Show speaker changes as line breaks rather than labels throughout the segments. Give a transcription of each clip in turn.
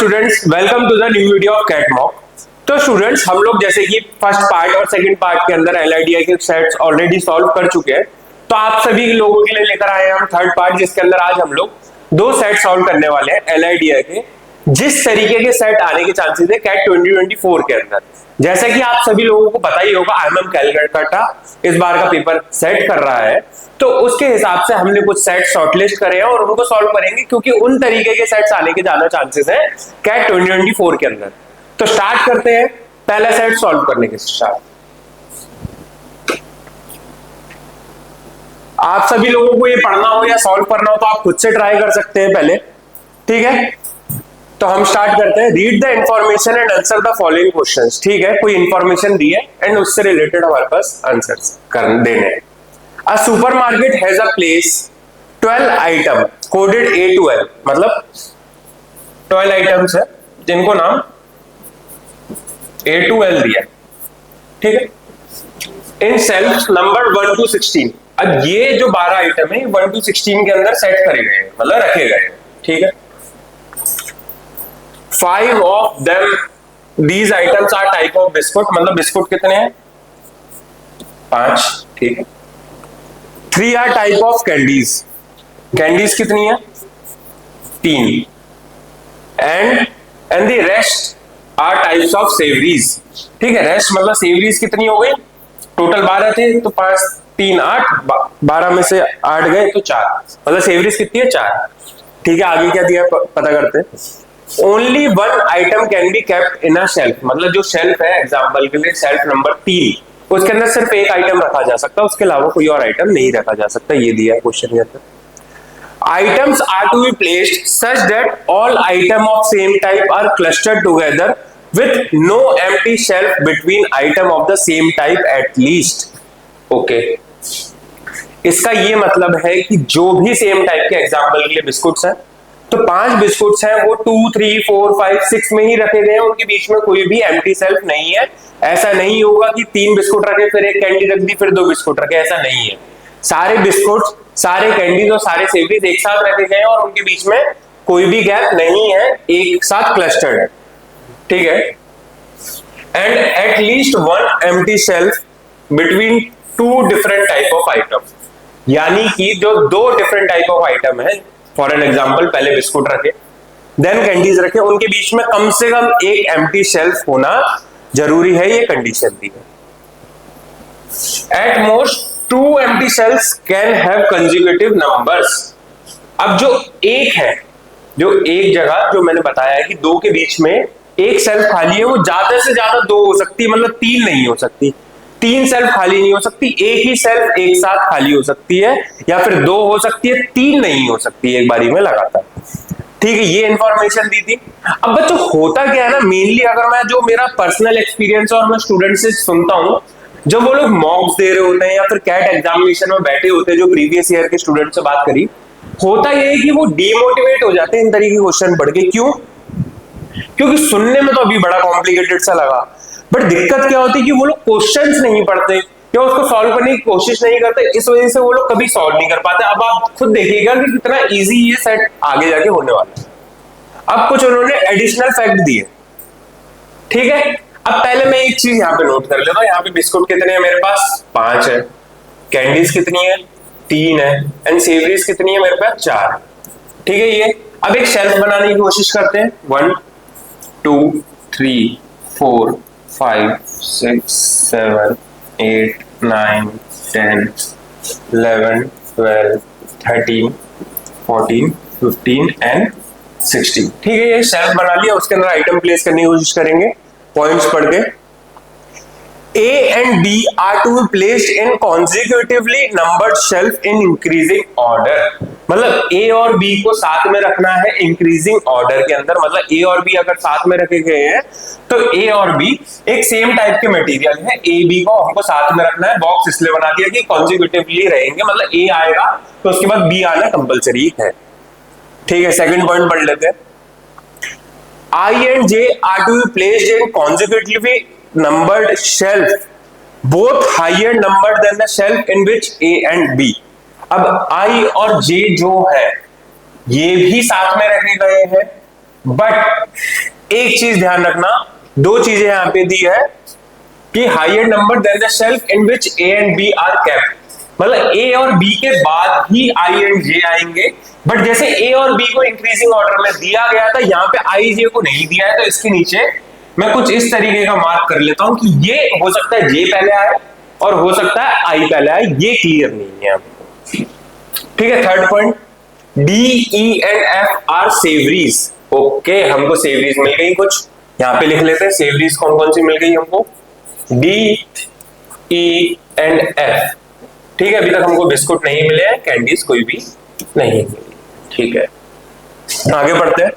Students, welcome to the new video of CAT mock. तो students, हम लोग जैसे कि फर्स्ट पार्ट और सेकंड पार्ट के अंदर LIDI के सेट्स ऑलरेडी सॉल्व कर चुके हैं। तो आप सभी लोगों के लिए लेकर आए हैं हम थर्ड पार्ट, जिसके अंदर आज हम लोग दो सेट सॉल्व करने वाले हैं LIDI के, जिस तरीके के सेट आने के चांसेस है कैट 2024 के अंदर। जैसे कि आप सभी लोगों को पता ही होगा, IIM कैलकाटा इस बार का पेपर सेट कर रहा है, तो उसके हिसाब से हमने कुछ सेट शॉर्टलिस्ट करे हैं और उनको सॉल्व करेंगे, क्योंकि उन तरीके के सेट्स आने के ज्यादा चांसेस है कैट 2024 के अंदर। तो स्टार्ट करते हैं पहला सेट सॉल्व करने के साथ। आप सभी लोगों को ये पढ़ना हो या सॉल्व करना हो तो आप खुद से ट्राई कर सकते हैं पहले, ठीक है। तो हम स्टार्ट करते हैं। Read the information and answer the following questions. ठीक है, कोई इंफॉर्मेशन दी है एंड उससे रिलेटेड हमारे पास आंसर्स कर देने हैं। A supermarket has a place 12 item coded A to L, मतलब 12 आइटम्स है जिनको नाम A to L दिया, ठीक है। इन सेल्स नंबर 1 to 16। अब ये जो 12 आइटम है 1 to 16 के अंदर सेट करे गए हैं, मतलब रखे गए हैं, ठीक है। 5 of them these items are type of biscuit, मतलब बिस्कुट कितने हैं 5, ठीक है। 3 are type of candies, candies कितनी है 3, and the rest are types of savouries, ठीक है। रेस्ट मतलब सेवरीज कितनी हो गई, टोटल 12 थे तो 5 3 8, 12 में से 8 गए तो 4, मतलब सेवरीज कितनी है 4, ठीक है। आगे क्या दिया पता करते हैं। Only 1 item can be kept in a shelf, मतलब जो शेल्फ है एग्जाम्पल के लिए शेल्फ नंबर 3, उसके अंदर सिर्फ एक आइटम रखा जा सकता है, उसके अलावा कोई और आइटम नहीं रखा जा सकता। ये दिया है क्वेश्चन के अंदर। Items are to be placed such that all item of same type are clustered together with no empty shelf between item of the same type at least. Okay, इसका ये मतलब है कि जो भी सेम टाइप के एग्जाम्पल के लिए बिस्कुट्स हैं, तो 5 बिस्कुट्स हैं वो 2 3 4 5 6 में ही रखे गए हैं, उनके बीच में कोई भी एम्प्टी सेल्फ नहीं है। ऐसा नहीं होगा कि 3 बिस्कुट रखे फिर एक कैंडी रख दी फिर 2 बिस्कुट रखे, ऐसा नहीं है। सारे बिस्कुट, सारे कैंडीज और सारे सेवरीज एक साथ रखे गए हैं और उनके बीच में कोई भी गैप नहीं है, एक साथ क्लस्टर्ड है, ठीक है। And at least 1 empty shelf between 2 different type of item, यानी कि जो 2 डिफरेंट टाइप ऑफ आइटम है, फॉर एन एग्जाम्पल पहले बिस्कुट रखे देन कैंडीज रखे, उनके बीच में कम से कम एक एम्प्टी शेल्फ होना जरूरी है, ये कंडीशन दी है। At most 2 empty shelves can have consecutive numbers. अब जो एक है, जो एक जगह जो मैंने बताया है कि 2 के बीच में एक सेल्फ खाली है, वो ज्यादा से ज्यादा 2 हो सकती है, मतलब 3 नहीं हो सकती, 3 सेल्फ खाली नहीं हो सकती, एक ही सेल्फ एक साथ खाली हो सकती है, या फिर 2 हो सकती है, 3 नहीं हो सकती एक बारी में लगातार, ठीक है। ये इंफॉर्मेशन दी थी। अब बच्चों होता क्या है ना, मेनली अगर मैं जो मेरा पर्सनल एक्सपीरियंस और मैं स्टूडेंट से सुनता हूं, जब वो लोग मॉक्स दे रहे होते हैं या फिर कैट एग्जामिनेशन में बैठे होते हैं, जो प्रीवियस ईयर के स्टूडेंट से बात करी, होता ये है कि वो डिमोटिवेट हो जाते हैं इन तरीके के क्वेश्चन पढ़ के। क्यों? क्योंकि सुनने में तो अभी बड़ा कॉम्प्लिकेटेड सा लगा, बट दिक्कत क्या होती है कि वो लोग क्वेश्चंस नहीं पढ़ते या उसको सॉल्व करने की कोशिश नहीं करते, इस वजह से वो लोग कभी सॉल्व नहीं कर पाते। अब आप खुद देखिएगा कि कितना इजी ये सेट आगे जाके होने वाला है। अब कुछ उन्होंने एडिशनल फैक्ट दिए, ठीक है। अब पहले मैं एक चीज यहाँ पे नोट कर लेता हूँ, यहाँ पे बिस्कुट कितने हैं मेरे पास 5 है, कैंडीज कितनी है 3 है, एंड सेवरीज कितनी है मेरे पास 4, ठीक है। ये अब एक शेल्फ बनाने की कोशिश करते हैं। 1 2 3 4 5 6 7 8 9 10 11 12 13 14 15 एंड 16, ठीक है। ये शेल्फ बना लिया, उसके अंदर आइटम प्लेस करने की कोशिश करेंगे पॉइंट्स पढ़ के। A and B are to be placed in consecutively numbered shelf in increasing order, मतलब A और B को साथ में रखना है इंक्रीजिंग ऑर्डर के अंदर। मतलब A और B अगर साथ में रखे गए हैं तो A और B एक सेम टाइप के मटेरियल है, A B को हमको साथ में रखना है। बॉक्स इसलिए बना दिया कि कॉन्जिक्यूटिवली रहेंगे, मतलब A आएगा तो उसके बाद B आना कंपलसरी है, ठीक है। सेकंड पॉइंट पढ़ लेते हैं। I and J are to be placed in consecutively numbered shelf, both higher numbered than the shelf in which A and B। अब I और J जो है ये भी साथ में रखे गए हैं, बट एक चीज ध्यान रखना, दो चीजें यहां पे दी है कि higher number than the shelf in which A and B are kept, मतलब ए और बी के बाद ही आई एंड जे आएंगे। बट जैसे ए और बी को इंक्रीजिंग ऑर्डर में दिया गया था, यहाँ पे आई जे को नहीं दिया है, तो इसके नीचे मैं कुछ इस तरीके का मार्क कर लेता हूं कि ये हो सकता है जे पहले आए और हो सकता है आई पहले आए, ये क्लियर नहीं है हमको। ठीक है, third point, D E and F R savouries. Okay, हमको सेवरीज मिल गई कुछ, यहां पे लिख लेते हैं सेवरीज कौन कौन सी मिल गई हमको, डी ई एंड एफ। ठीक है, अभी तक हमको बिस्कुट नहीं मिले हैं, कैंडीज कोई भी नहीं मिली। ठीक है, आगे बढ़ते हैं।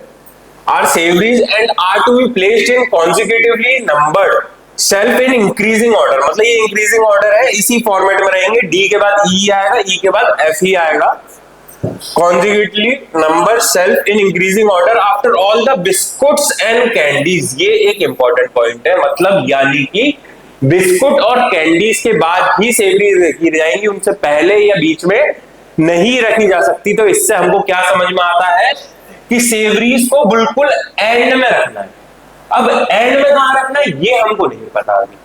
Are savouries and are to be placed in consecutively numbered shelf in increasing order, मतलब ये इंक्रीजिंग ऑर्डर है, इसी फॉर्मेट में रहेंगे, डी के बाद ई आएगा, ई के बाद एफ ही आएगा। Consecutively number shelf in increasing order after all the biscuits and candies, ये एक इंपॉर्टेंट पॉइंट है, मतलब यानी कि बिस्कुट और कैंडीज के बाद ही सेवरीज रखी जाएंगी, उनसे पहले या बीच में नहीं रखी जा सकती। तो इससे हमको क्या समझ में आता है कि सेवरीज को बिल्कुल एंड में रखना है। अब एंड में कहां रखना है ये हमको नहीं पता अभी।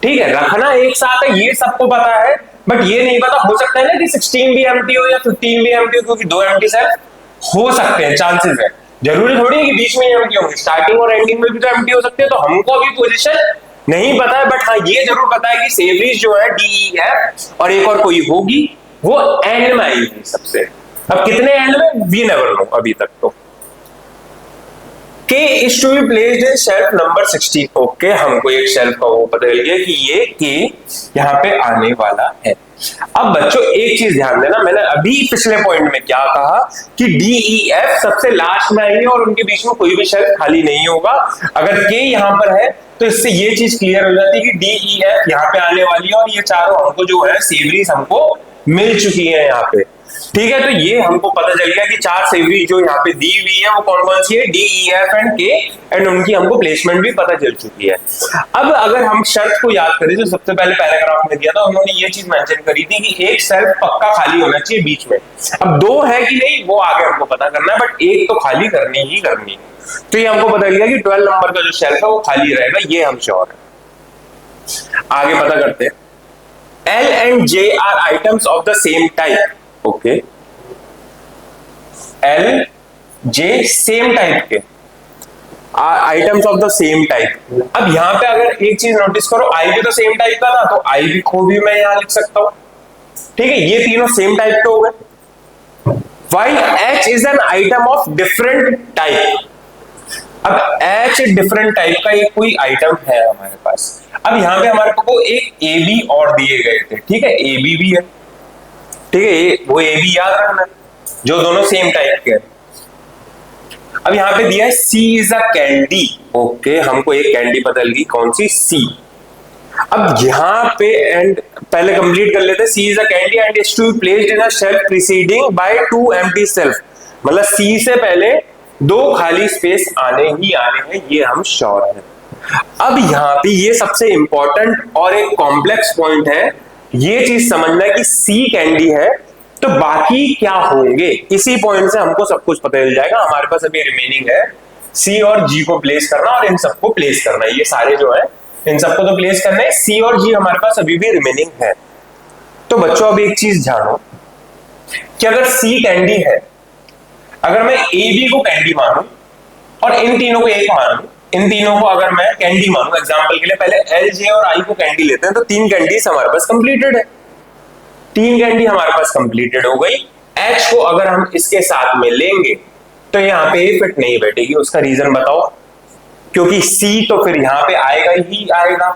ठीक है, रखना एक साथ है ये सबको पता है, बट ये नहीं पता, हो सकता है ना कि 16 भी एम्प्टी हो या 15 भी एम्प्टी हो, क्योंकि दो एम्प्टी सेल्फ हो सकते हैं, चांसेस है, जरूरी थोड़ी है कि बीच में एम्प्टी होंगे, स्टार्टिंग और एंडिंग में भी तो एम्प्टी हो सकते हैं। तो हमको अभी पोजीशन नहीं पता है, बट हाँ ये जरूर पता है कि सेवरीज जो है डी ई एफ और एक और कोई होगी, वो एंड में आएगी सबसे। अब कितने एंड में वी नेवर नो अभी तक तो। K is to be placed in shelf number 16। Okay, हमको एक शेल्फ का वो पता चल गया कि ये K यहाँ पे आने वाला है। अब बच्चों एक चीज ध्यान देना, मैंने अभी पिछले पॉइंट में क्या कहा कि डी ई एफ सबसे लास्ट में आएंगे और उनके बीच में कोई भी शेल्फ खाली नहीं होगा। अगर K यहाँ पर है तो इससे ये चीज क्लियर हो जाती है कि डी ई एफ यहाँ पे आने वाली है और ये चारों हमको जो है सेवरीज हमको मिल चुकी है यहाँ पे। ठीक है, तो ये हमको पता चल गया कि चार सेवरी जो यहाँ पे दी हुई है वो कौन कौन सी है, डी ई एफ एंड के, एंड उनकी हमको प्लेसमेंट भी पता चल चुकी है। अब अगर हम शर्त को याद करें जो सबसे पहले पैराग्राफ में दिया था, उन्होंने ये चीज मेंशन करी थी कि एक सेल्फ पक्का खाली होना चाहिए बीच में। अब दो है कि नहीं वो आगे हमको पता करना है, बट एक तो खाली करनी ही करनी है। तो ये हमको पता चल गया कि 12 नंबर का जो शेल्फ है वो खाली रहेगा, ये हम श्योर है। आगे पता करते हैं, L and J are items of the same type। Okay, L J same type के items of the same type. अब यहां पे अगर एक चीज नोटिस करो, I भी तो सेम टाइप का था, तो I भी को भी मैं यहां लिख सकता हूं। ठीक है, ये तीनों सेम टाइप के हो गए। While H is an item of different type। अब H डिफरेंट टाइप का एक कोई आइटम है हमारे पास। अब यहाँ पे हमारे को एक ए बी और दिए गए थे। ठीक है, ए बी भी है, ठीक है, वो ए बी याद रखना जो दोनों सेम टाइप के हैं। अब यहाँ पे दिया है सी इज अ कैंडी। ओके, हमको एक कैंडी बदल गई, कौन सी, सी। अब यहाँ पे एंड पहले कंप्लीट कर लेते हैं, C is a candy and is to be placed in a shelf preceding by 2 empty shelf, मतलब सी से पहले 2 खाली स्पेस आने ही आने हैं, ये हम श्योर हैं। अब यहाँ पे ये सबसे इंपॉर्टेंट और एक कॉम्प्लेक्स पॉइंट है, ये चीज समझना है कि सी कैंडी है तो बाकी क्या होंगे, इसी पॉइंट से हमको सब कुछ पता चल जाएगा। हमारे पास अभी रिमेनिंग है सी और जी को प्लेस करना और इन सबको प्लेस करना, ये सारे जो है इन सबको तो प्लेस करना है, सी और जी हमारे पास अभी भी रिमेनिंग है। तो बच्चों अब एक चीज जानो कि अगर सी कैंडी है, अगर मैं ए बी को कैंडी मानूं और इन तीनों को एक मानूं, इन तीनों को अगर मैं कैंडी मानूं, एग्जांपल के लिए पहले एल जे और आई को कैंडी लेते हैं, तो 3 कैंडीज हमारे पास कंप्लीटेड है, 3 कैंडी हमारे पास कंप्लीटेड हो गई। एच को अगर हम इसके साथ में लेंगे तो यहाँ पे फिट नहीं बैठेगी, उसका रीजन बताओ, क्योंकि सी तो फिर यहाँ पे आएगा ही आएगा।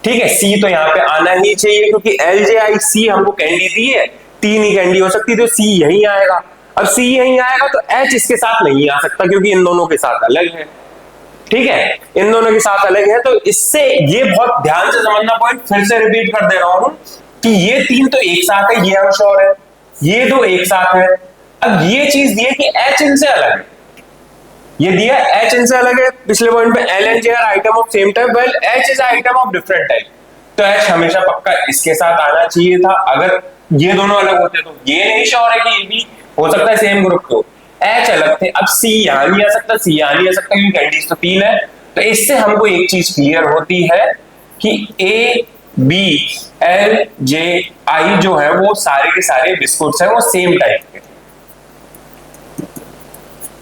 ठीक है, सी तो यहाँ पे आना ही चाहिए, क्योंकि एल जे आई सी हमको कैंडी दी है, 3 ही कैंडी हो सकती, तो सी यहीं आएगा। अब सी यहीं आएगा तो एच इसके साथ नहीं आ सकता, क्योंकि इन दोनों के साथ अलग है। ठीक है, इन दोनों के साथ अलग है, तो इससे ये बहुत ध्यान से समझना पॉइंट, फिर से रिपीट कर दे रहा हूं कि ये 3 तो एक साथ है, ये हम श्योर है, ये 2 एक साथ है। अब ये चीज दी है कि एच इनसे अलग है, ये दिया एच इनसे अलग है। पिछले पॉइंट पे L and J are item of same type, well H is item of different type, तो एच हमेशा पक्का इसके साथ आना चाहिए था। अगर ये दोनों अलग होते तो ये नहीं श्योर है कि ये भी हो सकता है सेम ग्रुप को, एच अलग थे, अब सी यहां नहीं आ सकता, सी यहां नहीं आ सकता क्योंकि कैंडीज तो 3 है। तो इससे हमको एक चीज क्लियर होती है कि ए बी एल जे आई जो है वो सारे के सारे बिस्कुट्स हैं, वो सेम टाइप के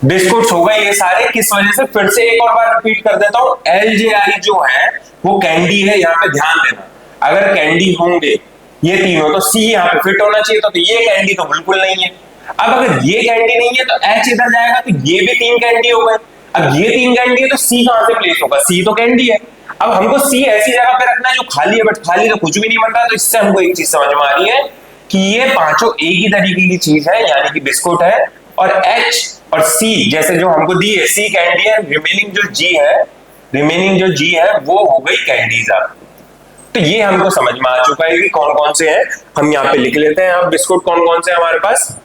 बिस्कुट्स हो गए ये सारे। किस वजह से, फिर से एक और बार रिपीट कर देता हूं, एल जे आई जो है वो कैंडी है, यहाँ पे ध्यान देना, अगर कैंडी होंगे ये तीनों तो सी यहाँ पे फिट होना चाहिए, तो ये कैंडी तो बिल्कुल नहीं है। अब अगर ये कैंडी नहीं है तो एच इधर जाएगा तो ये भी 3 कैंडी हो गए। अब ये 3 कैंडी है तो सी कहां से प्लेस होगा, सी तो कैंडी है। अब हमको सी ऐसी जगह पे रखना है जो खाली है, बट खाली तो कुछ भी नहीं बन रहा। तो इससे हमको एक चीज समझ में आ रही है कि ये पांचों एक ही तरीके की चीज है, यानी कि बिस्कुट है। और एच और सी जैसे जो हमको दी है, सी कैंडी है, रिमेनिंग जो जी है वो हो गई कैंडीज। तो ये हमको समझ में आ चुका है कि कौन कौन से हैं। हम यहाँ पे लिख लेते हैं अब बिस्कुट कौन कौन से हमारे पास।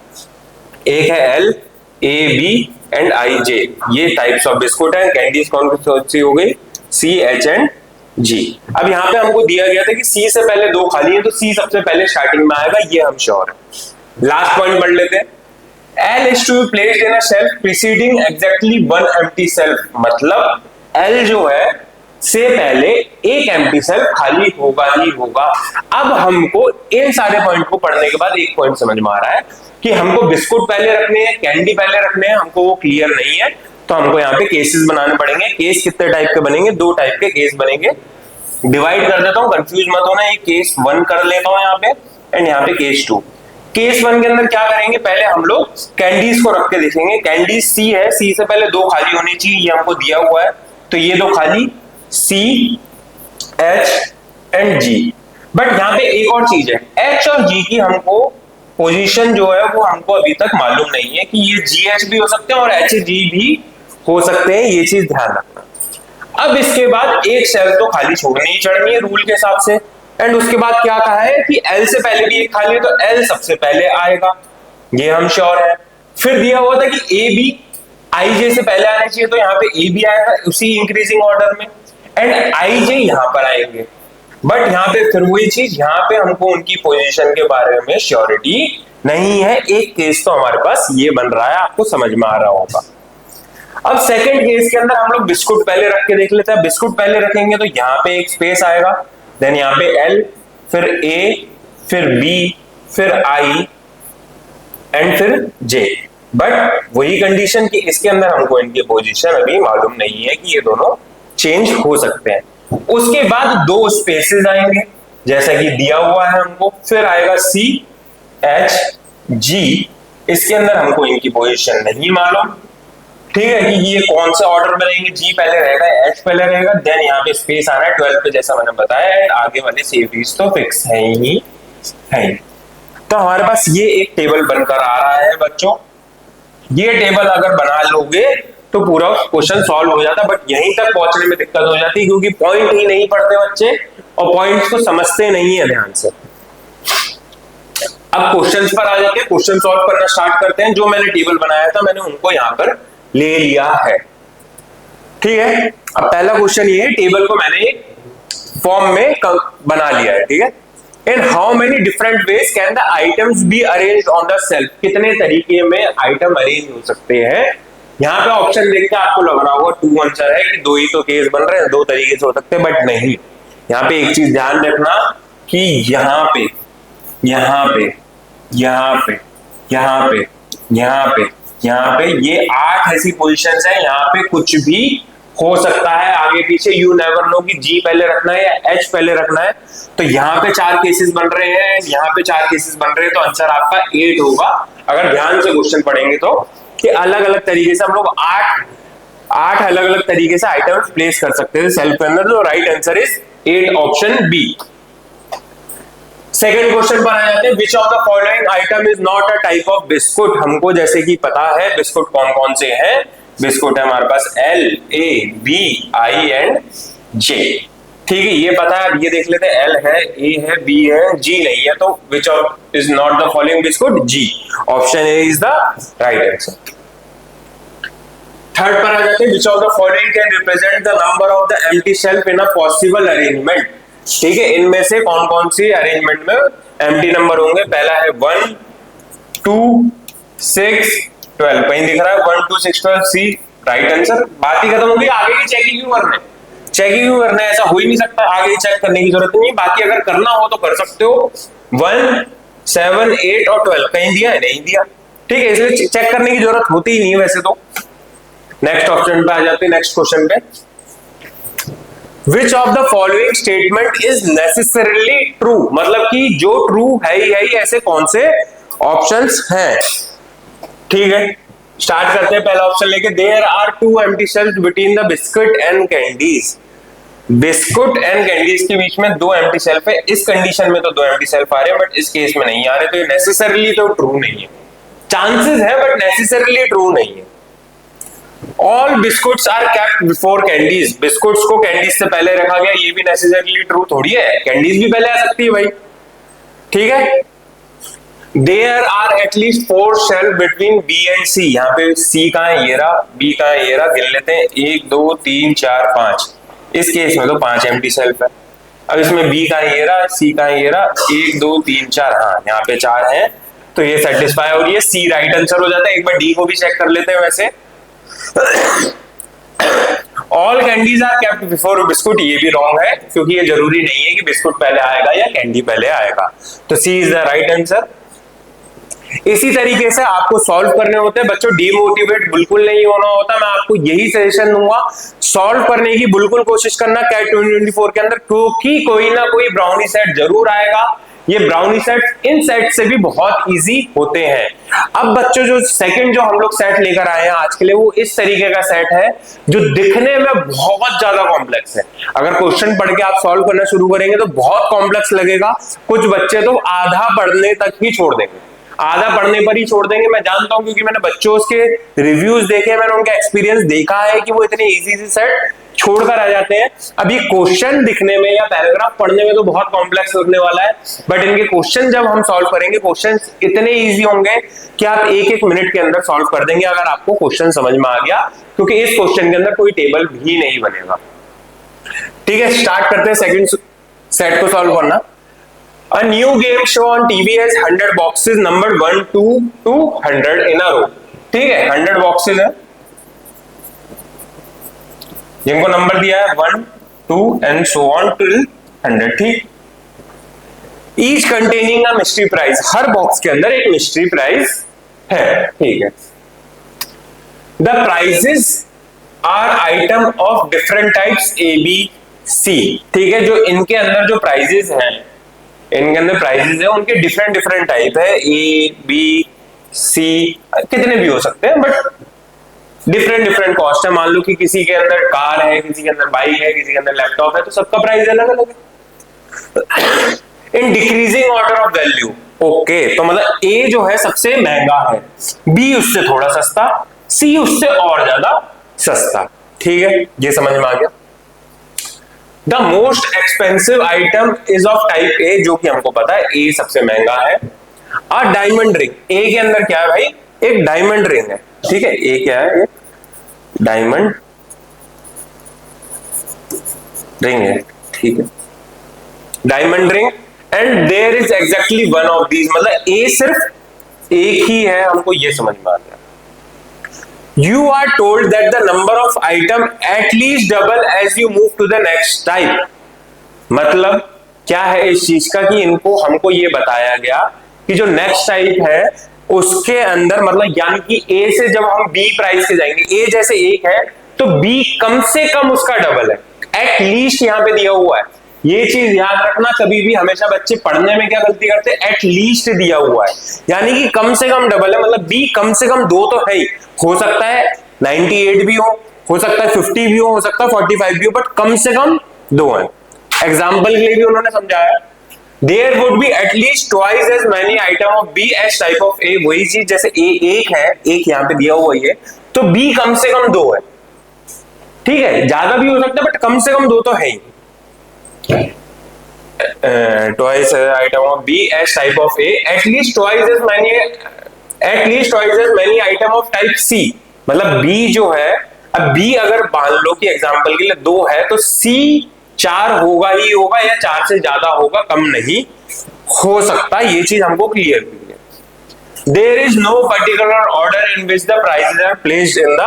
एक है L A B and I J, ये टाइप्स ऑफ बिस्कुट है। कैंडीज कौन कौन सी हो गई, सी एच एंड जी। अब यहाँ पे हमको दिया गया था कि सी से पहले 2 खाली है, तो सी सबसे पहले स्टार्टिंग में आएगा, ये हम श्योर है। लास्ट पॉइंट पढ़ लेते हैं, L is to be placed in a shelf preceding exactly 1 empty shelf, मतलब L जो है से पहले एक एम्प्टी सेल्फ खाली होगा ही होगा। अब हमको इन सारे पॉइंट को पढ़ने के बाद एक पॉइंट समझ में आ रहा है कि हमको बिस्कुट पहले रखने हैं, कैंडी पहले रखने हैं, हमको वो क्लियर नहीं है। तो हमको यहाँ पे केसेस बनाने पड़ेंगे। केस कितने टाइप के बनेंगे, 2 टाइप के केस बनेंगे। डिवाइड कर देता हूँ, कंफ्यूज मत होना, ये केस 1 कर लेता हूँ यहाँ पे एंड यहाँ पे केस 2। केस 1 के अंदर क्या करेंगे, पहले हम लोग कैंडीज को रख के देखेंगे। कैंडीज सी है, सी से पहले 2 खाली होनी चाहिए, ये हमको दिया हुआ है, तो ये 2 खाली C H and G. But यहाँ पे एक और चीज है, एच और जी की हमको पोजीशन जो है वो हमको अभी तक मालूम नहीं है कि ये जी एच भी हो सकते हैं और एच जी भी हो सकते हैं, ये चीज ध्यान रखना। अब इसके बाद एक सेल तो खाली छोड़नी ही चढ़नी है रूल के हिसाब से। एंड उसके बाद क्या कहा है कि एल से पहले भी एक खाली है, तो एल सबसे पहले आएगा, ये हम श्योर है। फिर दिया हुआ था कि ए बी आई जे से पहले आना चाहिए, तो यहाँ पे ए बी आएगा उसी इंक्रीजिंग ऑर्डर में, एंड आई जे यहां पर आएंगे। बट यहाँ पे फिर वही चीज, यहाँ पे हमको उनकी पोजीशन के बारे में श्योरिटी नहीं है। एक केस तो हमारे पास ये बन रहा है, आपको समझ में आ रहा होगा। अब सेकंड केस के अंदर हम लोग बिस्कुट पहले रख के देख लेते हैं। बिस्कुट पहले रखेंगे तो यहाँ पे एक स्पेस आएगा, देन यहाँ पे एल, फिर ए, फिर बी, फिर आई एंड फिर जे। बट वही कंडीशन कि इसके अंदर हमको इनकी पोजीशन अभी मालूम नहीं है कि ये दोनों चेंज हो सकते हैं। उसके बाद 2 स्पेसेस आएंगे जैसा कि दिया हुआ है हमको, फिर आएगा सी एच जी, इसके अंदर हमको इनकी पोजीशन नहीं मालूम, ठीक है, कि ये कौन सा ऑर्डर बनेंगे, जी पहले रहेगा, एच पहले रहेगा, देन यहाँ पे स्पेस आ रहा है 12 पे जैसा मैंने बताया, एंड आगे वाले सेफ्टीज तो फिक्स है ही है। तो हमारे पास ये एक टेबल बनकर आ रहा है बच्चों। ये टेबल अगर बना लोगे तो पूरा क्वेश्चन सॉल्व हो जाता, बट यहीं तक पहुंचने में दिक्कत हो जाती है क्योंकि पॉइंट ही नहीं पढ़ते बच्चे और पॉइंट्स को समझते नहीं है ध्यान से। अब क्वेश्चंस पर आ जाते हैं, क्वेश्चन सॉल्व करना स्टार्ट करते हैं। जो मैंने टेबल बनाया था मैंने उनको यहां पर ले लिया है, ठीक है। अब पहला क्वेश्चन ये है, टेबल को मैंने फॉर्म में बना लिया है, ठीक है। In how many different ways can the items be arranged on the self, कितने तरीके में आइटम अरेंज हो सकते हैं। यहाँ पे ऑप्शन देख के आपको लग रहा होगा 2 आंसर है कि 2 ही तो केस बन रहे हैं, 2 तरीके से हो सकते हैं, बट नहीं। यहाँ पे एक चीज ध्यान रखना कि यहाँ पे यहाँ पे यहाँ पे यहाँ पे यहाँ पे यहाँ पे ये 8 ऐसी पोजीशंस है, यहाँ पे कुछ भी हो सकता है आगे पीछे। यू नेवर नो कि जी पहले रखना है या एच पहले रखना है। तो यहाँ पे 4 केसेस बन रहे हैं, यहाँ पे 4 केसेस बन रहे हैं, तो आंसर आपका 8 होगा अगर ध्यान से क्वेश्चन पढ़ेंगे तो। कि अलग अलग तरीके से हम लोग 8 अलग अलग तरीके से आइटम प्लेस कर सकते हैं सेल्फ के अंदर। तो right answer is 8, option B. Second question पर आ जाते हैं, which of the following item is not a type of biscuit. हमको जैसे कि पता है बिस्कुट कौन कौन से हैं, बिस्कुट है हमारे पास L A B I and J, ठीक है, ये पता है। ये देख लेते हैं, एल है, ए है, बी है, जी नहीं है, तो which of is not the following biscuit, G, option A is the right answer. Third पर आ जाते हैं, which of the following can represent the number of the empty shelf in a possible arrangement, ठीक है, इनमें से कौन कौन सी अरेंजमेंट में एम्प्टी नंबर होंगे। पहला है 1 2 6 12 कहीं दिख रहा है 1 2 6 12 सी राइट आंसर। बात ही खत्म हो गई, आगे की चेकिंग क्यों करना है, चेकिंग क्यों करना है, ऐसा हो ही नहीं सकता, आगे चेक करने की जरूरत नहीं। बाकी अगर करना हो तो कर सकते हो। 1 7 8 और 12 कहीं दिया है, नहीं दिया, ठीक है, इसलिए चेक करने की जरूरत होती ही नहीं है वैसे तो। नेक्स्ट ऑप्शन पे आ जाते हैं, नेक्स्ट क्वेश्चन पे। Which of the following statement is necessarily true, मतलब कि जो ट्रू है ही ऐसे कौन से ऑप्शंस हैं, ठीक है। स्टार्ट करते हैं पहला ऑप्शन लेके, there are 2 empty shelves between the biscuit and candies। Biscuit and candies के बीच में 2 empty shelf है, इस कंडीशन में तो 2 empty shelf आ रहे हैं, बट इस केस में नहीं आ रहे, तो ये नेसेसरली तो ट्रू नहीं है, चांसेस है बट नेसेसरली ट्रू नहीं है। All biscuits are kept before candies, biscuits को कैंडीज से पहले रखा गया, ये भी नेसेसरली ट्रू थोड़ी है, कैंडीज भी पहले आ सकती है भाई, ठीक है। There are at least 4 shelf between B and C, यहाँ पे सी कहाँ है, ये रहा, बी कहाँ है, ये रहा, गिन लेते हैं 1 2 3 4 5, इस केस में तो 5 एम्प्टी शेल्फ है। अब इसमें बी का ये रहा, सी का ये रहा, 1 2 3 4, हाँ यहाँ पे 4 है, तो ये सेटिस्फाई हो रही है, सी राइट आंसर हो जाता है। एक बार डी को भी चेक कर लेते हैं वैसे। All candies are kept before biscuit, ये भी रॉन्ग है, क्योंकि ये जरूरी नहीं है कि बिस्कुट पहले आएगा या कैंडी पहले आएगा, तो सी इज द राइट आंसर। इसी तरीके से आपको सॉल्व करने होते हैं बच्चों, डीमोटिवेट बिल्कुल नहीं होना होता, मैं आपको यही सजेशन दूंगा, सॉल्व करने की बिल्कुल कोशिश करना कैट 2024 के अंदर, क्योंकि कोई ना कोई ब्राउनी सेट जरूर आएगा। ये ब्राउनी सेट इन सेट से भी बहुत इजी होते हैं। अब बच्चों जो सेकंड जो हम लोग सेट लेकर आए हैं आज के लिए, वो इस तरीके का सेट है जो दिखने में बहुत ज्यादा कॉम्प्लेक्स है। अगर क्वेश्चन पढ़ के आप सॉल्व करना शुरू करेंगे तो बहुत कॉम्प्लेक्स लगेगा, कुछ बच्चे तो आधा पढ़ने तक ही छोड़ देंगे, आधा पढ़ने पर ही छोड़ देंगे, मैं जानता हूं, क्योंकि मैंने बच्चों के रिव्यूज देखे, मैंने उनका एक्सपीरियंस देखा है कि वो इतने इजी सेट छोड़कर आ जाते हैं। अभी क्वेश्चन दिखने में या पैराग्राफ पढ़ने में तो बहुत कॉम्प्लेक्स लगने वाला है, बट इनके क्वेश्चन जब हम सॉल्व करेंगे, क्वेश्चन इतने इजी होंगे कि आप 1-1 मिनट के अंदर सॉल्व कर देंगे, अगर आपको क्वेश्चन समझ में आ गया, क्योंकि इस क्वेश्चन के अंदर कोई टेबल भी नहीं बनेगा, ठीक है। स्टार्ट करते हैं सेकंड सेट को सॉल्व करना। A new game show on TV has 100 boxes numbered 1 to 100 in a row, ठीक है, 100 बॉक्सेस है जिनको नंबर दिया है 1 2 एंड सो ऑन टिल 100, ठीक। Each containing a mystery prize, हर बॉक्स के अंदर एक मिस्ट्री प्राइज है, ठीक है। The prizes are item of different types A B C, ठीक है, जो इनके अंदर जो प्राइजेस हैं, इनके अंदर प्राइजेस है, उनके डिफरेंट टाइप है, ए बी सी कितने भी हो सकते हैं, बट डिफरेंट कॉस्ट है। मान लो कि किसी के अंदर कार है, किसी के अंदर बाइक है, किसी के अंदर लैपटॉप है, तो सबका प्राइस अलग अलग है। In decreasing order of value, okay, तो मतलब ए जो है सबसे महंगा है, बी उससे थोड़ा सस्ता, सी उससे और ज्यादा सस्ता, ठीक है, ये समझ में आ गया। The most expensive item is of type A, जो कि हमको पता है ए सबसे महंगा है। अ डायमंड रिंग, ए के अंदर क्या है भाई, एक डायमंड रिंग है, ठीक है, ए क्या है, एक डायमंड रिंग है, ठीक है, diamond ring, and there is exactly one of these, मतलब ए सिर्फ एक ही है, हमको ये समझ में आ गया। You are told that the number of item at least double as you move to the next type, मतलब क्या है इस चीज का कि इनको हमको ये बताया गया कि जो नेक्स्ट टाइप है उसके अंदर, मतलब यानी कि ए से जब हम बी प्राइस के जाएंगे, ए जैसे एक है तो बी कम से कम उसका डबल है, एट लीस्ट यहाँ पे दिया हुआ है, ये चीज याद रखना। कभी भी हमेशा बच्चे पढ़ने में क्या गलती करते हैं, एट लीस्ट दिया हुआ है, यानी कि कम से कम डबल है, मतलब बी कम से कम 2 तो है ही, हो सकता है 98 भी हो सकता है 50 भी हो सकता है 45 भी हो, बट कम से कम 2 है। एग्जाम्पल के लिए भी उन्होंने समझाया, there would be at least twice as many item of B as type of A, वही चीज जैसे ए एक है, एक यहाँ पे दिया हुआ है, तो बी कम से कम 2 है, ठीक है, ज्यादा भी हो सकता है बट कम से कम 2 तो है ही। Twice item of B as type of A, at least twice as many item of type C, मतलब बी जो है, अब बी अगर मान लो कि एग्जांपल के लिए 2 है तो सी 4 होगा ही होगा, या 4 से ज्यादा होगा, कम नहीं हो सकता, ये चीज हमको क्लियर हुई है। There is no particular order in which the prizes are placed in the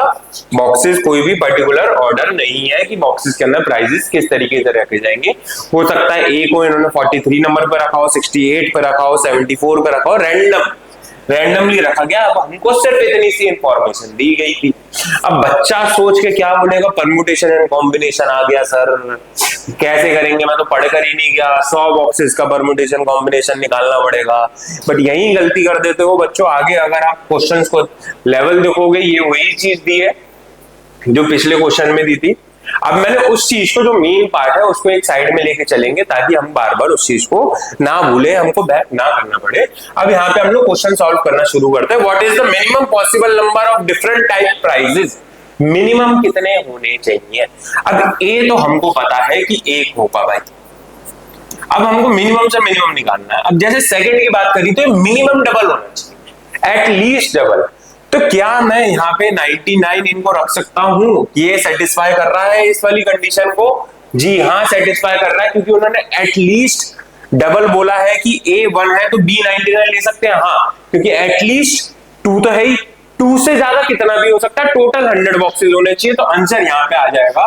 boxes. कोई भी पर्टिकुलर ऑर्डर नहीं है कि बॉक्सेस के अंदर प्राइजेस किस तरीके से रखे जाएंगे। हो सकता है ए को इन्होंने 43 नंबर पर रखा हो, 68 पर रखा हो, 74 पर रखा हो, रैंडमली रखा गया। अब हमको सिर्फ इतनी सी इंफॉर्मेशन दी गई थी। अब बच्चा सोच के क्या बोलेगा, परम्यूटेशन एंड कॉम्बिनेशन आ गया सर, कैसे करेंगे, मैं तो पढ़ कर ही नहीं गया, 100 बॉक्सेस का परम्यूटेशन कॉम्बिनेशन निकालना पड़ेगा। बट यही गलती कर देते हो बच्चों। आगे अगर आप क्वेश्चंस को लेवल देखोगे, ये वही चीज दी है जो पिछले क्वेश्चन में दी थी। अब मैंने उस चीज को, जो मेन पार्ट है, उसको एक साइड में लेके चलेंगे ताकि हम बार बार उस चीज को ना भूले, हमको बैक ना करना पड़े। अब यहाँ पे हम लोग क्वेश्चन सॉल्व करना शुरू करते हैं। What is the minimum possible number of different type prizes? Minimum कितने होने चाहिए? अब ए तो हमको पता है कि एक होगा भाई। अब हमको मिनिमम से मिनिमम निकालना है। अब जैसे सेकंड की बात करी तो मिनिमम डबल होना चाहिए, एटलीस्ट डबल। तो क्या मैं यहाँ पे 99 इनको रख सकता हूं कि ये सेटिस्फाई कर रहा है इस वाली कंडीशन को? जी हाँ, सेटिस्फाई कर रहा है, क्योंकि उन्होंने एटलीस्ट डबल बोला है कि ए 1 है तो बी 99 ले सकते हैं। हाँ, क्योंकि एटलीस्ट 2 तो है ही, 2 से ज्यादा कितना भी हो सकता है, टोटल 100 बॉक्सेस होने चाहिए। तो आंसर यहाँ पे आ जाएगा,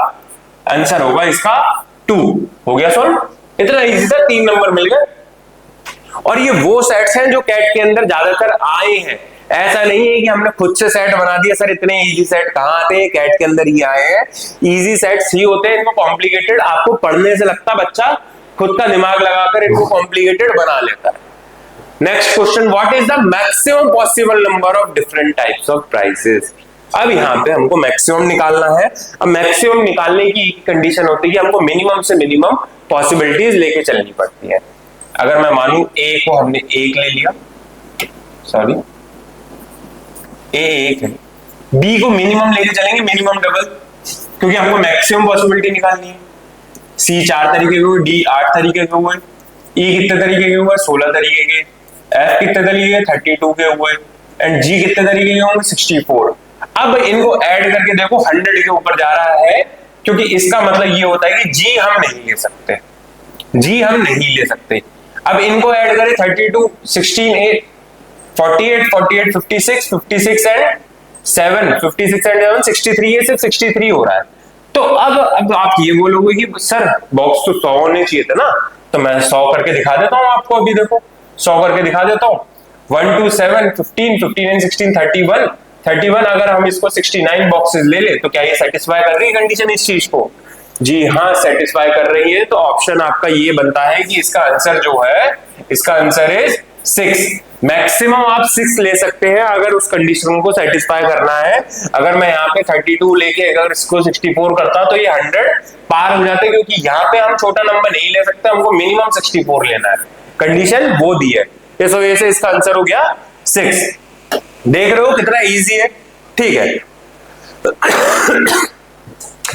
आंसर होगा इसका 2। हो गया सॉल्व, इतना इजी था, 3 नंबर मिल गए। और ये वो सेट्स हैं जो कैट के अंदर ज्यादातर आए हैं। ऐसा नहीं है कि हमने खुद से सेट बना दिया। सर इतने इजी सेट कहाँ आते हैं, कैट के अंदर ही आए हैं। इजी सेट्स ही होते हैं, इनको कॉम्प्लिकेटेड आपको पढ़ने से लगता बच्चा खुद का दिमाग लगाकर इनको कॉम्प्लिकेटेड बना लेता है। Next question, what is the maximum possible number of different types of prices? अब यहाँ पे हमको मैक्सिमम निकालना है। अब मैक्सिमम निकालने की कंडीशन होती है कि हमको मिनिमम से मिनिमम पॉसिबिलिटीज लेके चलनी पड़ती है। अगर मैं मानू ए को हमने 1 ले लिया, सॉरी ए 1 है, बी को मिनिमम लेके चलेंगे, मिनिमम डबल, क्योंकि हमको मैक्सिमम पॉसिबिलिटी निकालनी है। सी 4 तरीके के हुए, डी 8 तरीके के हुए, ई कितने तरीके के हुए, 16 तरीके के, एफ कितने तरीके के, 32 के हुए, एंड जी कितने तरीके के होंगे, 64। अब इनको ऐड करके देखो 100 के ऊपर जा रहा है, क्योंकि इसका मतलब ये होता है कि जी हम नहीं ले सकते, जी हम नहीं ले सकते। अब इनको ऐड करें 32, 16, 8, 48, 48, 56, 56 एंड 7, 56 एंड 7, 63 है, सिर्फ 63 हो रहा है। तो अब आप ये बोलोगे कि सर बॉक्स तो 100 होने चाहिए थे ना, तो मैं 100 करके दिखा देता हूं आपको। अभी देखो 100 करके दिखा देता हूं। 1 2 7 15, 15 एंड 16 31, 31। अगर हम इसको 69 बॉक्सेस ले ले तो क्या ये सेटिस्फाई कर रही है कंडीशन इस चीज को? जी हाँ, सेटिस्फाई कर रही है। तो ऑप्शन आपका ये बनता है कि इसका आंसर जो है, इसका आंसर इज 6। मैक्सिमम आप 6 ले सकते हैं अगर उस कंडीशन को सेटिस्फाई करना है। अगर मैं यहाँ पे 32 लेके अगर इसको 64 करता तो ये 100 पार हो जाते, क्योंकि यहाँ पे हम छोटा नंबर नहीं ले सकते, हमको मिनिमम 64 लेना है। कंडीशन वो दी है, इस वजह से इसका आंसर हो गया 6। देख रहे हो कितना इजी है, ठीक है।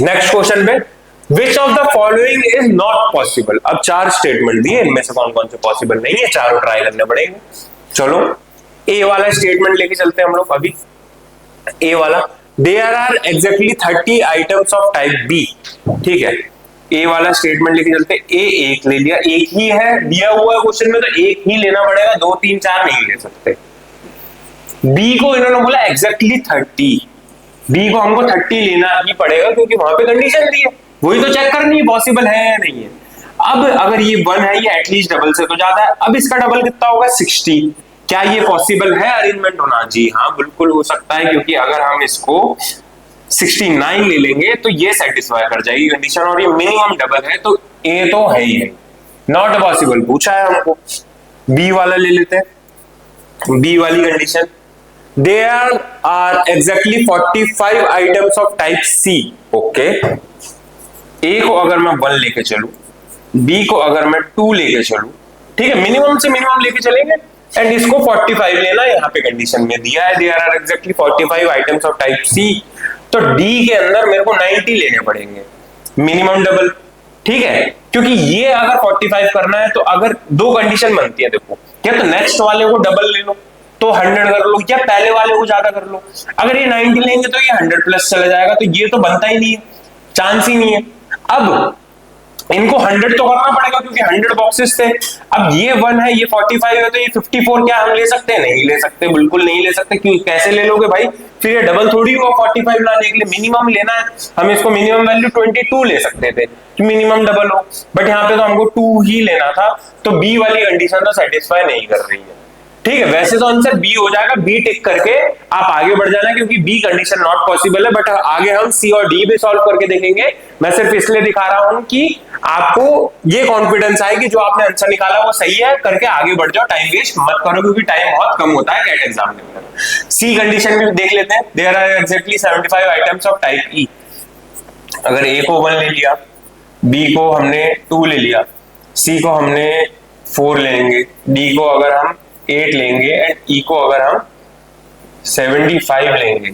नेक्स्ट क्वेश्चन में, Which of the following is not possible? अब 4 स्टेटमेंट दिए, इनमें से कौन कौन से पॉसिबल नहीं है, चारों ट्राई करने पड़ेंगे। चलो ए वाला स्टेटमेंट लेके चलते हैं हम लोग। अभी ए वाला, there are exactly 30 items of type B, ठीक है। ए वाला स्टेटमेंट लेके चलते, ए 1 ले लिया, एक ही है दिया हुआ है क्वेश्चन में, तो एक ही लेना पड़ेगा, 2 3 4 नहीं ले सकते। बी को इन्होंने बोला एग्जैक्टली 30, बी को हमको 30 लेना ही पड़ेगा, क्योंकि वहां पे कंडीशन दी है, वही तो चेक करनी है पॉसिबल है या नहीं है। अब अगर ये 1 है, ये एटलीस्ट डबल से तो ज्यादा है। अब इसका डबल कितना होगा, 60। क्या ये पॉसिबल है अरेंजमेंट होना? जी हाँ, बिल्कुल हो सकता है, क्योंकि अगर हम इसको 69 ले लेंगे तो ये सेटिस्फाई कर जाएगी कंडीशन, और ये मिनिमम डबल है, तो ए तो है ही नहीं, नॉट पॉसिबल पूछा है हमको। बी वाला ले लेते हैं, बी वाली condition, there are exactly 45 items of type C, okay. A को अगर मैं 1 लेके चलूं, बी को अगर मैं 2 लेके चलूं, ठीक है, मिनिमम से मिनिमम लेके चलेंगे, एंड इसको 45 लेना यहाँ पे कंडीशन में दिया है, there are exactly 45 items of type C. तो डी के अंदर मेरे को 90 लेने पड़ेंगे, मिनिमम डबल, ठीक है, क्योंकि ये अगर 45 करना है तो अगर 2 कंडीशन बनती है, देखो, या तो नेक्स्ट वाले को डबल ले लो तो 100 कर लो, या पहले वाले को ज्यादा कर लो। अगर ये 90 लेंगे तो ये 100 प्लस चला जाएगा, तो ये तो बनता ही नहीं है, चांस ही नहीं है। अब इनको 100 तो करना पड़ेगा क्योंकि 100 बॉक्सेस थे। अब ये 1 है, ये 45 है, तो ये 54 क्या हम ले सकते हैं? नहीं ले सकते, बिल्कुल नहीं ले सकते। क्यों? कैसे ले लोगे भाई? फिर ये डबल थोड़ी हुआ 45 लाने के लिए, मिनिमम लेना है। हम इसको मिनिमम वैल्यू 22 ले सकते थे कि मिनिमम डबल हो, बट यहाँ पे तो हमको 2 ही लेना था, तो बी वाली कंडीशन तो सेटिस्फाई नहीं कर रही है। ठीक है, वैसे तो आंसर बी हो जाएगा, बी टिक करके आप आगे बढ़ जाना क्योंकि बी कंडीशन नॉट पॉसिबल है, बट आगे हम सी और डी भी सॉल्व करके देखेंगे। मैं सिर्फ इसलिए दिखा रहा हूं कि आपको ये कॉन्फिडेंस आए कि जो आपने आंसर निकाला वो सही है, करके आगे बढ़ जाओ, टाइम वेस्ट मत करो क्योंकि टाइम बहुत कम होता है कैट एग्जाम के अंदर। सी कंडीशन भी देख लेते हैं। There are exactly 75 items of type E. अगर ए को 1 ले लिया, बी को हमने 2 ले लिया, सी को हमने 4 लेंगे, डी को अगर हम 8 लेंगे एंड ई को अगर हम 75 लेंगे,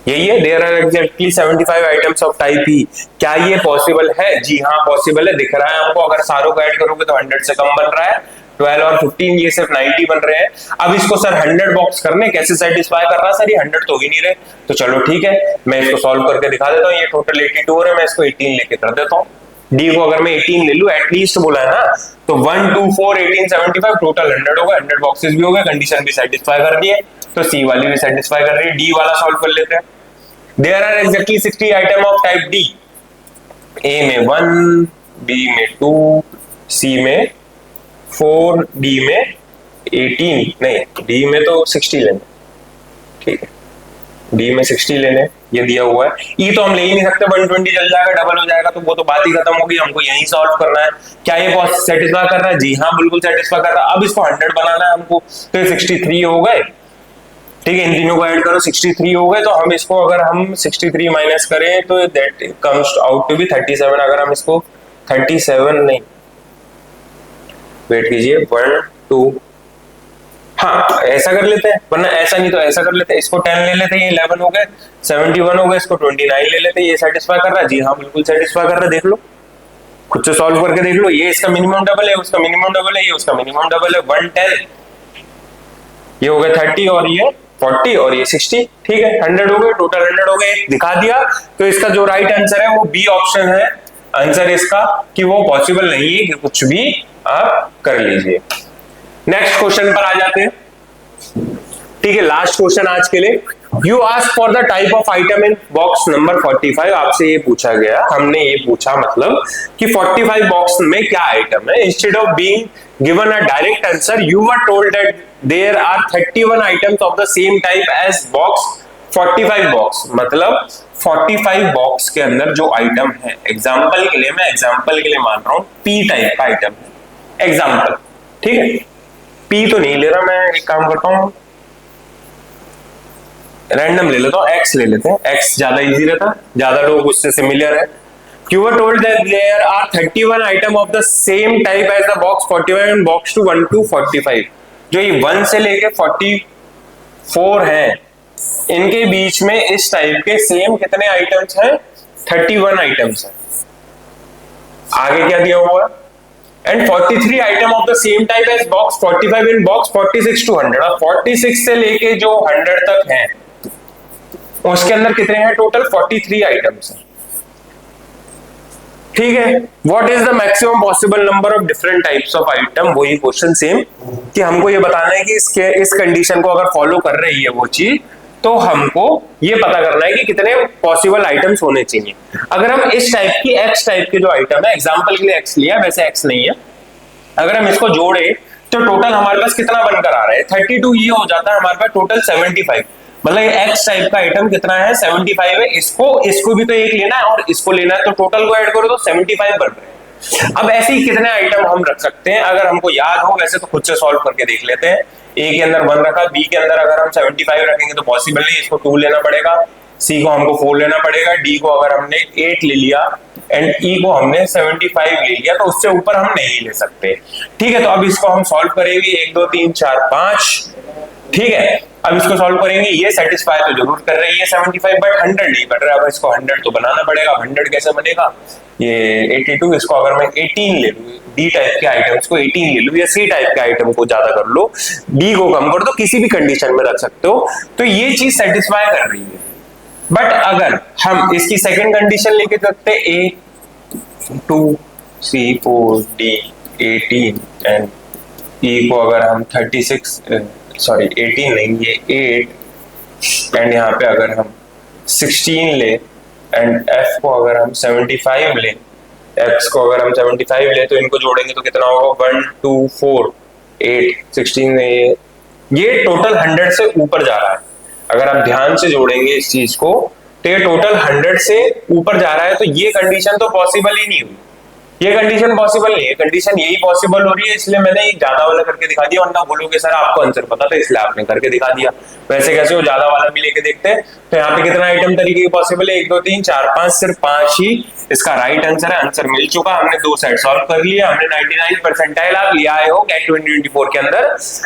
यही है। There are exactly 75 items of type E. क्या ये पॉसिबल है? जी हाँ पॉसिबल है, दिख रहा है हमको। अगर सारों को ऐड करोगे तो 100 से कम बन रहा है, 12 और 15 ये सिर्फ 90 बन रहे हैं। अब इसको सर 100 बॉक्स करने, कैसे सेटिस्फाई कर रहा है? सर ये 100 तो ही नहीं रहे, तो चलो ठीक है, मैं इसको सॉल्व करके दिखा देता हूँ। ये टोटल 82 है, मैं इसको 18 लेके कर देता हूँ। डी को अगर मैं 18 ले लूं, एटलीस्ट बोला है ना, तो 1 2 4 18 75 टोटल 100 होगा, 100 बॉक्सेस भी हो गए, कंडीशन भी सेटिस्फाई कर दी है, तो सी वाली भी सेटिस्फाई कर रही है। डी वाला सॉल्व कर लेते हैं। There are exactly 60 item of type D. A में 1, बी में 2, सी में 4, डी में 18 नहीं, डी में तो 60 लेने, ठीक है, डी में 60 लेने, ये दिया हुआ है। ई तो हम ले ही नहीं सकते, 120 चल जाएगा, डबल हो जाएगा, तो वो तो बात ही खत्म होगी, हमको यही सॉल्व करना है। क्या ये सेटिस्फाई कर रहा है? जी हाँ बिल्कुल सेटिस्फाई कर रहा है। अब इसको 100 बनाना है हमको, तो ये 63 हो गए, ठीक है, इन तीनों को ऐड करो, 63 हो गए। तो हम इसको अगर हम 63 माइनस करें तो that comes out to be 37। अगर हम इसको 37 नहीं, वेट कीजिए, 1 2, हाँ ऐसा कर लेते हैं, वरना ऐसा नहीं तो ऐसा कर लेते हैं। इसको 10 ले लेते हैं, ये 11 हो गए, 71 हो गए, इसको 29 ले लेते हैं। ये सेटिस्फाई कर रहा है? जी हाँ बिल्कुल सेटिस्फाई कर रहा है, देख लो, खुद से सॉल्व करके देख लो। ये इसका मिनिमम डबल है, उसका मिनिमम डबल है, ये उसका मिनिमम डबल है, 110, ये हो गए 30 और ये 40 और ये 60, ठीक है, 100 हो गए, टोटल 100 हो गए, दिखा दिया। तो इसका जो राइट आंसर है वो बी ऑप्शन है आंसर इसका, कि वो पॉसिबल नहीं है कि कुछ भी आप कर लीजिए। नेक्स्ट क्वेश्चन पर आ जाते हैं, ठीक है, लास्ट क्वेश्चन आज के लिए। You ask for the type of item in box number 45। आपसे ये पूछा गया, हमने ये पूछा मतलब कि 45 बॉक्स में क्या आइटम है। Instead of being given a direct answer, you were told that there are 31 items of the same type as box 45 box. मतलब 45 बॉक्स के अंदर जो आइटम है, एग्जाम्पल के लिए, मैं एग्जाम्पल के लिए मान रहा हूं, पी टाइप का आइटम है एग्जाम्पल, ठीक है, पी तो नहीं ले रहा मैं, एक काम करता हूं, रैंडम ले लेता हूं, एक्स ले लेते हैं, एक्स ज्यादा इजी रहता, ज्यादा लोग उससे सिमिलर है। You were told that there are 31 item of the same type as the box 45 and box 1 to 45। जो ये 1 से लेके 44 है, इनके बीच में इस टाइप के सेम कितने आइटम्स हैं? 31 आइटम्स हैं। आगे क्या दिया हुआ है? And 43 item of the same type as box 45 in box 46 to 100। और 46 से लेके जो 100 तक है उसके अंदर कितने हैं? टोटल 43 आइटम्स हैं, ठीक है। What is the maximum possible number of different types of item? वही क्वेश्चन सेम, कि हमको ये बताना है कि इस कंडीशन को अगर फॉलो कर रही है वो चीज, तो हमको ये पता करना है कि कितने पॉसिबल आइटम्स होने चाहिए। अगर हम इस टाइप की एक्स टाइप के जो आइटम है, एग्जांपल के लिए एक्स लिया, वैसे एक्स नहीं है, अगर हम इसको जोड़े तो टोटल हमारे पास कितना बनकर आ रहा है? 32। ये हो जाता है हमारे पास टोटल 75। मतलब एक्स टाइप का आइटम कितना है? 75 है। इसको भी तो एक लेना है और इसको लेना है, तो टोटल को ऐड करो तो 75 बन रहे हैं। अब ऐसे ही कितने आइटम हम रख सकते हैं? अगर हमको याद हो, वैसे तो खुद से सॉल्व करके देख लेते हैं। ए के अंदर 1 रखा, बी के अंदर अगर हम 75 रखेंगे तो पॉसिबल नहीं, इसको 2 लेना पड़ेगा, सी को हमको 4 लेना पड़ेगा, डी को अगर हमने 8 ले लिया एंड ई को हमने 75 ले लिया, तो उससे ऊपर हम नहीं ले सकते, ठीक है। तो अब इसको हम सॉल्व करेंगे, 1 2 3 4 5, ठीक है। अब इसको सॉल्व करेंगे, ये सेटिस्फाई तो जरूर कर रही है 75, बट 100 नहीं कर रहा है। अब इसको 100 तो बनाना पड़ेगा। 100 कैसे बनेगा? ये 82, इसको अगर मैं 18 ले लूं, डी टाइप के आइटम्स को 18 ले लूं, या सी टाइप के आइटम को ज्यादा कर लो, डी को कम कर दो, किसी भी कंडीशन में रख सकते हो, तो ये चीज सेटिस्फाई कर रही है। बट अगर हम इसकी सेकंड कंडीशन लेके रखते, ए 2 C4D 18 एंड E को अगर हम 36 सॉरी 18 नहीं, ये 8 एंड यहाँ पे अगर हम 16 ले एंड F को अगर हम 75 ले, X को अगर हम 75 ले, तो इनको जोड़ेंगे तो कितना होगा 1 2 4 8 16 में ये टोटल 100 से ऊपर जा रहा है। अगर आप ध्यान से जोड़ेंगे इस चीज को तो ये टोटल 100 से ऊपर जा रहा है, तो ये कंडीशन तो पॉसिबल ही नहीं हुई, ये कंडीशन पॉसिबल नहीं है। कंडीशन यही पॉसिबल हो रही है, इसलिए मैंने एक ज्यादा वाला करके दिखा दिया, वरना बोलोगे सर आपको आंसर पता था इसलिए आपने करके दिखा दिया। वैसे कैसे हो, ज्यादा वाला भी लेके देखते हैं। तो यहाँ पे कितना आइटम तरीके पॉसिबल है, 1 2 3 4 5, सिर्फ 5 ही इसका राइट आंसर है। आंसर मिल चुका, हमने 2 सेट सॉल्व कर लिया, हमने 99 परसेंटाइल आप लिया आए हो कैट 2024 के अंदर।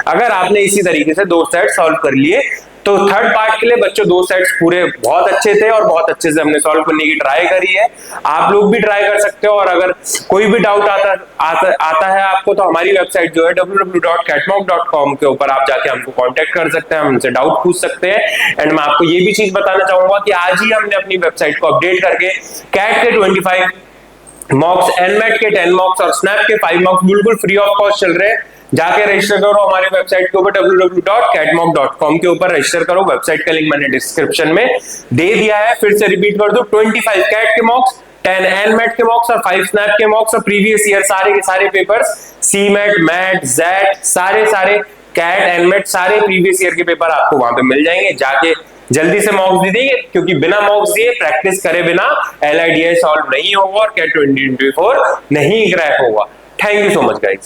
अगर आपने इसी तरीके से 2 सेट सॉल्व कर लिए तो थर्ड पार्ट के लिए बच्चों 2 सेट्स पूरे बहुत अच्छे थे और बहुत अच्छे से हमने सॉल्व करने की ट्राई करी है। आप लोग भी ट्राई कर सकते हो, और अगर कोई भी डाउट आता है आपको, तो हमारी वेबसाइट जो है www.catmock.com के ऊपर आप जाके हमको कांटेक्ट कर सकते हैं, हमसे डाउट पूछ सकते हैं। एंड मैं आपको ये भी चीज बताना चाहूंगा कि आज ही हमने अपनी वेबसाइट को अपडेट करके कैट के 25 मॉक्स, एनमेट के 10 मॉक्स और स्नैप के 5 मॉक्स बिल्कुल फ्री ऑफ कॉस्ट चल रहे हैं। जाके रजिस्टर करो हमारे वेबसाइट के ऊपर www.catmock.com के ऊपर रजिस्टर करो। वेबसाइट का लिंक मैंने डिस्क्रिप्शन में दे दिया है, फिर से रिपीट कर दो, 25 कैट के मॉक्स, 10 एनमेट के मॉक्स और 5 स्नैप के मॉक्स और प्रीवियस ईयर सारे के सारे पेपर्स, सीमेट, मैट, जेट, सारे कैट, एनमेट, सारे प्रीवियस ईयर के पेपर आपको वहां पे मिल जाएंगे। जाके जल्दी से मॉक्स दे दीजिए, क्योंकि बिना मॉक्स दिए, प्रैक्टिस करे बिना LIDI सॉल्व नहीं होगा और कैट 2024 नहीं क्रैक होगा। Thank you so much guys.